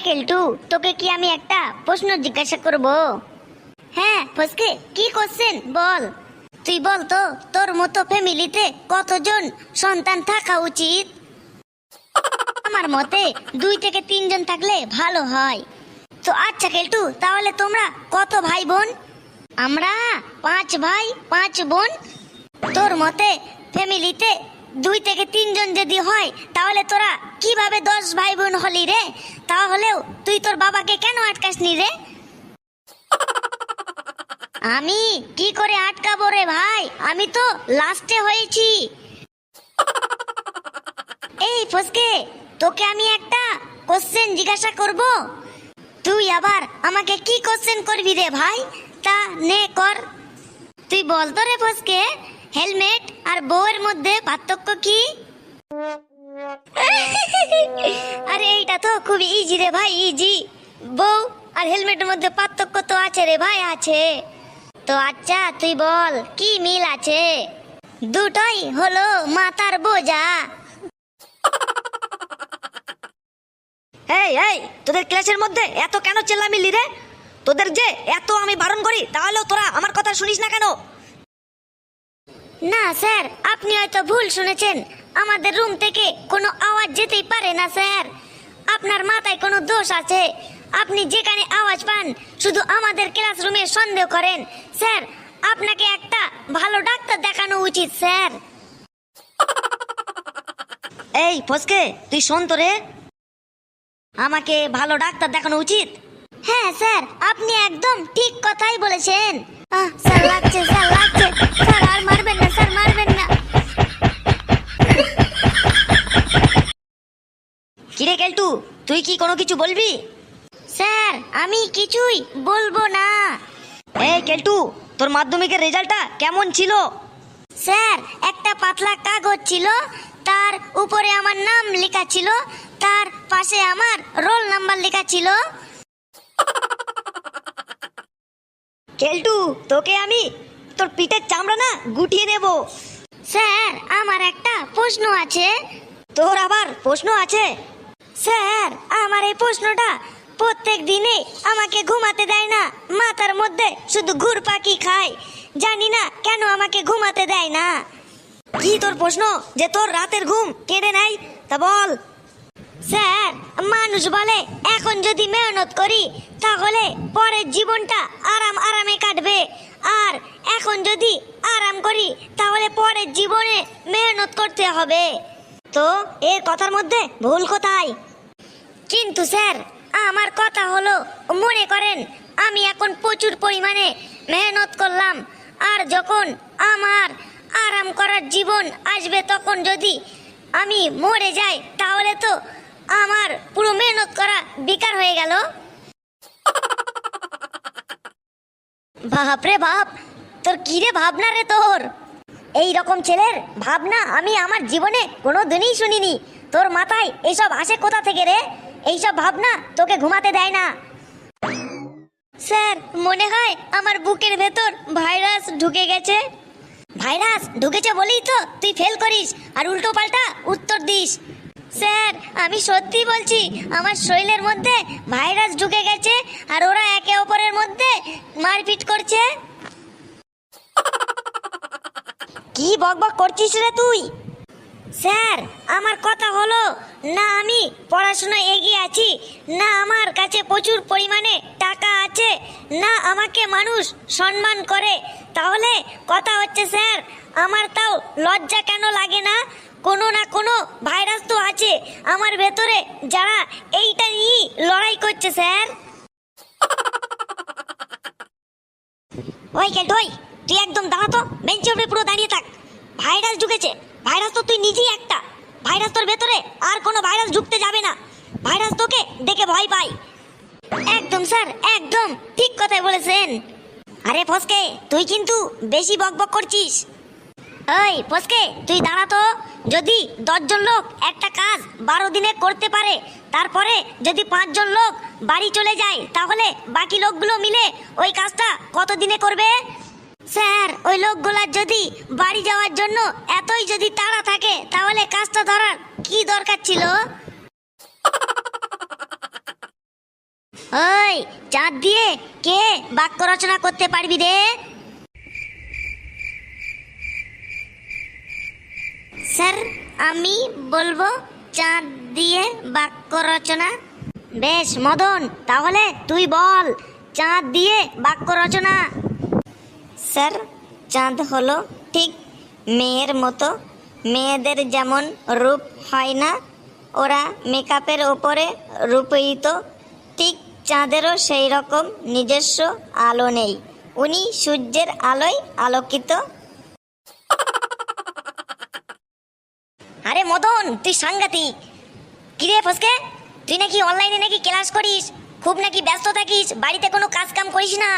কেলটু, তোকে কি আমি একটা প্রশ্ন জিজ্ঞাসা করব? হ্যাঁ ফসকে, কি কোশ্চেন বল। তুই বল তো, তোর মতো ফ্যামিলিতে কতজন সন্তান থাকা উচিত? আমার মতে 2 থেকে 3 জন থাকলে ভালো হয়। তো আচ্ছা কেলটু, তাহলে তোমরা কত ভাই বোন? আমরা 5 ভাই 5 বোন। তোর মতে ফ্যামিলিতে 2 থেকে 3 জন যদি হয়, তাহলে তোরা কিভাবে 10 ভাই বোন হলি রে? তাহলেও তুই তোর বাবাকে কেন আটকাসনি রে? আমি কি করে আটকাবো রে ভাই, আমি তো লাস্টে হয়েছি। এই ফসকে, তোকে আমি একটা কোশ্চেন জিজ্ঞাসা করব, তুই আবার আমাকে কি কোশ্চেন করবি রে ভাই? তা নে কর। তুই বল তো রে ফসকে, হেলমেট আর বউয়ের মধ্যে পার্থক্য কি? আরে এইটা তো খুব ইজি রে ভাই, ইজি। বউ আর হেলমেটের মধ্যে পার্থক্য তো আছে রে ভাই, আছে। তো আচ্ছা তুই বল, কি মিল আছে? দুটোই হলো মাথার বোঝা। এই এই, তোদের ক্লাসের মধ্যে এত কেন চেল্লামিল্লি রে? তোদের যে এত আমি বারণ করি, তাহলেও তোরা আমার কথা শুনিস না কেন? না স্যার, আপনি হয়তো ভুল শুনেছেন। আমাদের রুম থেকে কোনো আওয়াজ যেতেই পারে না স্যার। আপনার মাথায় কোনো দোষ আছে। আপনি যেখানে আওয়াজ পান শুধু আমাদের ক্লাসরুমে সন্দেহ করেন। স্যার, আপনাকে একটা ভালো ডাক্তার দেখানো উচিত স্যার। এই ফসকে, তুই শোন তো রে, আমাকে ভালো ডাক্তার দেখানো উচিত? হ্যাঁ স্যার, আপনি একদম ঠিক কথাই বলেছেন। স্যার লাগছে, স্যার লাগছে। স্যার আর মারবেন না, স্যার মারবেন না। কিরে কেলটু, তুই কি কোনো কিছু বলবি? স্যার আমি কিছুই বলবো না। এই কেলটু, তোর মাধ্যমিকের রেজাল্টটা কেমন ছিল? স্যার একটা পাতলা কাগজ ছিল, তার উপরে আমার নাম লেখা ছিল, তার পাশে আমার রোল নাম্বার লেখা ছিল। কেলটু, তোকে আমি তোর পিঠের চামড়া না গুটিয়ে নেব। স্যার আমার একটা প্রশ্ন আছে। তোর আবার প্রশ্ন আছে? স্যার আমার এই প্রশ্নটা প্রত্যেক দিনে আমাকে ঘুমাতে দেয় না, মাথার মধ্যে শুধু ঘুরপাকি খায়। জানি না কেন আমাকে ঘুমাতে দেয় না। কি তোর প্রশ্ন যে তোর রাতের ঘুম কেড়ে নেয়, তা বল। স্যার মানুষ বলে এখন যদি মেহনত করি তাহলে পরের জীবনটা আরামে কাটবে, আর এখন যদি আরাম করি তাহলে পরের জীবনে মেহনত করতে হবে। তো এর কথার মধ্যে ভুল কোথায়? কিন্তু স্যার আমার কথা হলো, মনে করেন আমি এখন প্রচুর পরিমাণে মেহনত করলাম, আর যখন আমার আরাম করার জীবন আসবে তখন যদি আমি মরে যাই তাহলে তো আমার পুরো মেহনত করা বেকার হয়ে গেল। বাপ রে বাপ, তোর কি রে ভাবনা রে তোর? এই রকম ছেলের ভাবনা আমি আমার জীবনে কোনো দিনই শুনিনি। তোর মাথায় এইসব আসে কোথা থেকে রে? এইসব ভাবনা তোকে ঘুমাতে দেয় না। স্যার মনে হয় আমার বুকের ভেতর ভাইরাস ঢুকে গেছে। ভাইরাস ঢুকেছে বলেই তো তুই ফেল করিস আর উল্টো পাল্টা উত্তর দিস। স্যার আমি সত্যি বলছি, আমার শরীরের মধ্যে ভাইরাস ঢুকে গেছে আর ওরা একে অপরের মধ্যে মারপিট করছে। কি বকবক করছিস রে তুই? স্যার আমার কথা হলো, না আমি পড়াশোনায় এগিয়ে আছি, না আমার কাছে প্রচুর পরিমাণে টাকা আছে, না আমাকে মানুষ সম্মান করে, তাহলে কথা হচ্ছে স্যার আমার তাও লজ্জা কেন লাগে না? কোনো না কোনো ভাইরাস তো আছে আমার ভেতরে, যারা এইটা নিয়ে লড়াই করছে স্যার। ওই কেলটু, তুই একদম দাঁড়া তো, বেঞ্চের উপরে পুরো দাঁড়িয়ে থাক। ভাইরাস ঢুকেছে, ভাইরাস তো তুই নিজেই একটা। ভাইরাস তোর ভেতরে আর কোনো ভাইরাস ঢুকতে যাবে না। ভাইরাস তোকে দেখে ভয় পায়। একদম স্যার, একদম ঠিক কথাই বলেছেন। আরে ফসকে, তুই কিন্তু বেশি বকবক করছিস। ওই ফসকে তুই দাঁড়া তো। যদি 10 জন লোক একটা কাজ 12 দিনে করতে পারে, তারপরে যদি 5 জন লোক বাড়ি চলে যায়, তাহলে বাকি লোকগুলো মিলে ওই কাজটা কত দিনে করবে? স্যার ওই লোকগুলার যদি বাড়ি যাওয়ার জন্য এতই যদি তাড়া থাকে তাহলে কাজটা ধরার কি দরকার ছিল? ওই চাঁদ দিয়ে কে বাক্য রচনা করতে পারবি রে? স্যার আমি বলবো চাঁদ দিয়ে বাক্য রচনা। বেশ মদন, তাহলে তুই বল চাঁদ দিয়ে বাক্য রচনা। স্যার চাঁদ হলো ঠিক মেয়ের মতো, মেয়েদের যেমন রূপ হয় না, ওরা মেকআপের ওপরে রূপায়িত, ঠিক চাঁদেরও সেই রকম নিজস্ব আলো নেই, উনি সূর্যের আলোয় আলোকিত। আরে মদন, তুই সাংঘাতিক। কিরে ফসকে, তুই নাকি অনলাইনে নাকি ক্লাস করিস, খুব নাকি ব্যস্ত থাকিস, বাড়িতে কোনো কাজ কাম করিস না?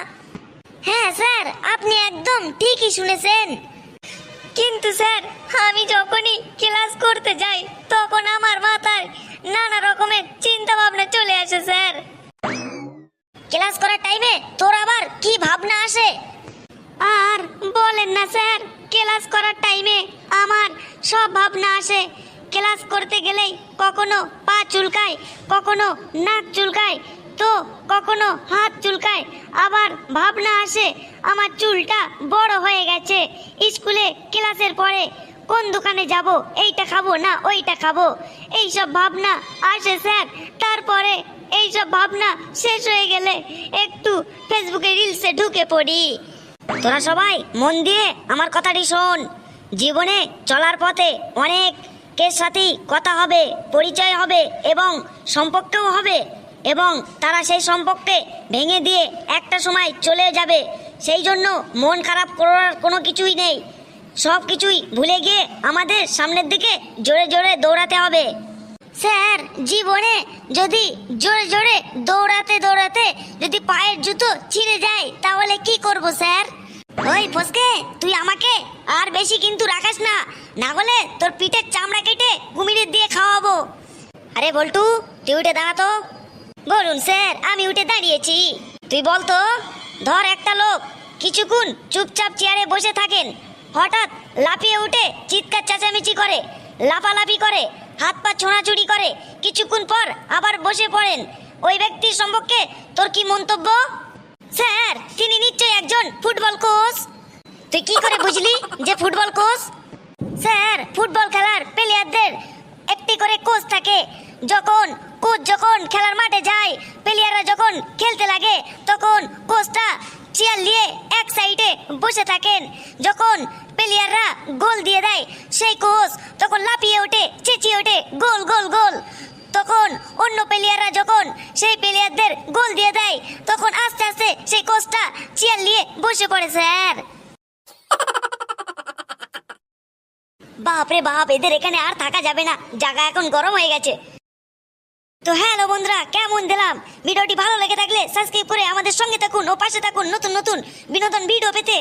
হ্যাঁ স্যার, আপনি একদম ঠিকই শুনেছেন। কিন্তু স্যার আমি যখনই ক্লাস করতে যাই তখন আমার মাথায় নানা রকমের চিন্তা ভাবনা চলে আসে স্যার। ক্লাস করার টাইমে তোর আবার কি ভাবনা আসে? আর বলেন না স্যার, ক্লাস করার টাইমে আমার সব ভাবনা আসে। ক্লাস করতে গেলেই কখনো পা চুলকায়, কখনো নাক চুলকায়, তো কখনো হাত চুলকায়। আবার ভাবনা আসে আমার চুলটা বড় হয়ে গেছে। স্কুলে ক্লাসের পরে কোন দোকানে যাব, এইটা খাবো না ওইটা খাবো, এইসব ভাবনা আসে স্যার। তারপরে এইসব ভাবনা শেষ হয়ে গেলে একটু ফেসবুকে রিলসে ঢুকে পড়ি। তোরা সবাই মন দিয়ে আমার কথাটি শোন। জীবনে চলার পথে অনেকের সাথেই কথা হবে, পরিচয় হবে এবং সম্পর্কও হবে, এবং তারা সেই সম্পর্কে ভেঙে দিয়ে একটা সময় চলে যাবে। সেই জন্য মন খারাপ করার কোনো কিছুই নেই, সব কিছুই ভুলে গিয়ে আমাদের সামনের দিকে জোরে জোরে দৌড়াতে হবে। স্যার জীবনে যদি জোরে জোরে দৌড়াতে দৌড়াতে যদি পায়ের জুতো ছিঁড়ে যায় তাহলে কি করব স্যার? ওই ফসকে, তুই আমাকে আর বেশি কিন্তু রাখাস না, না হলে তোর পিঠের চামড়া কেটে কুমিরের দিয়ে খাওয়াবো। আরে বল্টু, তুই উঠে দাঁড়া তো। বলুন স্যার, আমি উঠে দাঁড়িয়েছি। তুই বলতো, ধর একটা লোক কিছুক্ষণ চুপচাপ চেয়ারে বসে থাকেন, হঠাৎ লাফিয়ে উঠে চিৎকার চেঁচামেচি করে, লাফালাফি করে, হাত পা ছোঁড়াছুড়ি করে, কিছুক্ষণ পর আবার বসে পড়েন। ওই ব্যক্তির সম্পর্কে তোর কি মন্তব্য? স্যার তিনি নিশ্চয়ই একজন ফুটবল কোচ। তুই কি করে বুঝলি যে ফুটবল কোচ? স্যার ফুটবল খেলার প্লেয়ারদের একটি করে কোচ থাকে। কোচ যখন খেলার মাঠে যায়, প্লেয়াররা যখন খেলতে লাগে, তখন কোচটা চেয়ার নিয়ে এক সাইডে বসে থাকেন। যখন প্লেয়াররা গোল দিয়ে দেয়, সেই কোচ তখন লাফিয়ে ওঠে, চেঁচিয়ে ওঠে, গোল গোল গোল। তখন অন্য প্লেয়াররা যখন সেই প্লেয়ারদের গোল দিয়ে দেয়, তখন আস্তে আস্তে সেই কোচটা চেয়ার নিয়ে বসে পড়ে স্যার। বাপরে বাপ, এদের এখানে আর থাকা যাবে না, জায়গা এখন গরম হয়ে গেছে। তো হ্যালো বন্ধুরা, কেমন দিলাম? ভিডিওটি ভালো লেগে থাকলে সাবস্ক্রাইব করে আমাদের সঙ্গে থাকুন ও পাশে থাকুন নতুন নতুন বিনোদন ভিডিও পেতে।